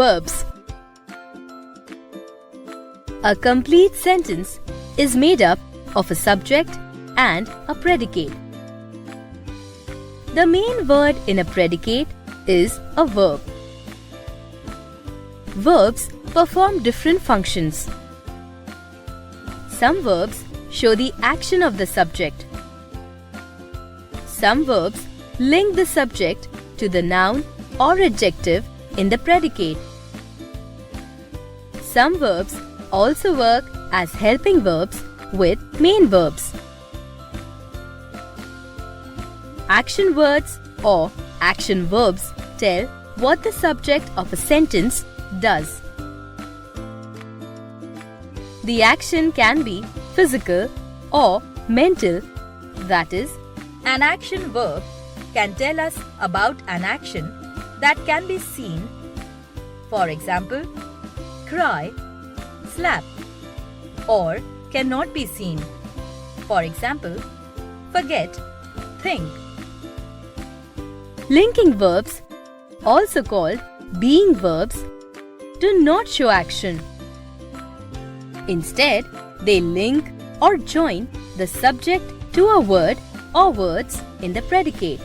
verbs. A complete sentence is made up of a subject and a predicate. The main word in a predicate is a verb. Verbs perform different functions. Some verbs show the action of the subject. Some verbs link the subject to the noun or adjective in the predicate. Some verbs also work as helping verbs with main verbs. Action words or action verbs tell what the subject of a sentence does. The action can be physical or mental. That is, an action verb can tell us about an action that can be seen. For example, cry, slap, or cannot be seen. For example, forget, think. Linking verbs, also called being verbs, do not show action. Instead, they link or join the subject to a word or words in the predicate.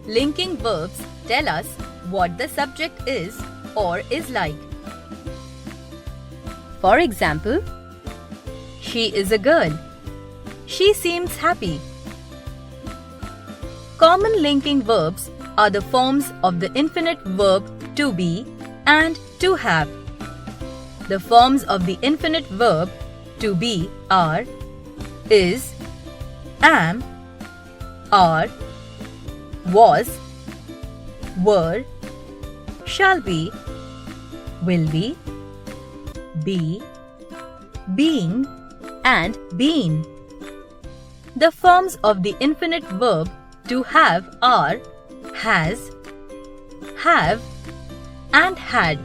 Linking verbs tell us what the subject is or is like. For example, she is a girl. She seems happy. Common linking verbs are the forms of the infinite verb to be and to have. The forms of the infinite verb to be are is, am, are, was, were, shall be, will be, being, and been. The forms of the infinite verb to have are has, have, and had.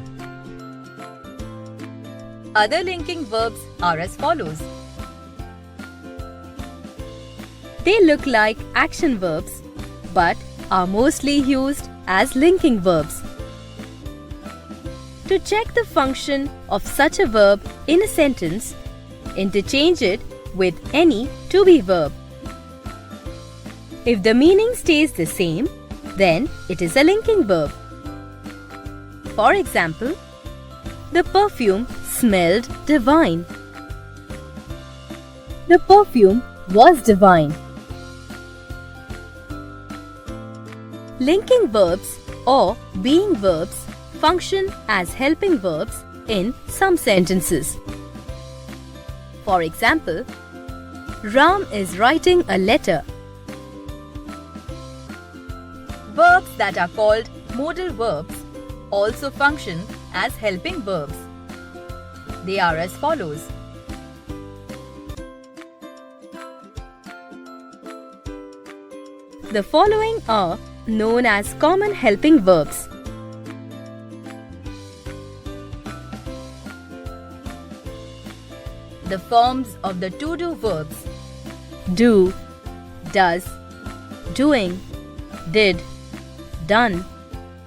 Other linking verbs are as follows. They look like action verbs but are mostly used as linking verbs. To check the function of such a verb in a sentence, interchange it with any to-be verb. If the meaning stays the same, then it is a linking verb. For example, the perfume smelled divine. The perfume was divine. Linking verbs or being verbs function as helping verbs in some sentences. For example, Ram is writing a letter. Verbs that are called modal verbs also function as helping verbs. They are as follows. The following are known as common helping verbs. The forms of the to-do verbs do, does, doing, did, done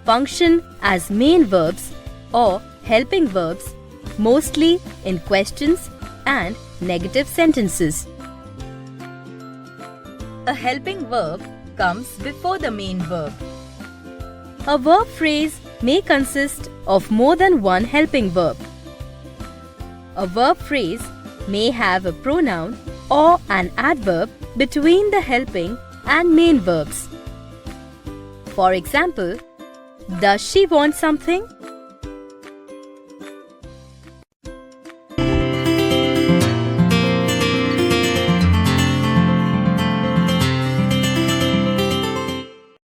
function as main verbs or helping verbs mostly in questions and negative sentences. A helping verb comes before the main verb. A verb phrase may consist of more than one helping verb. A verb phrase may have a pronoun or an adverb between the helping and main verbs. For example, does she want something?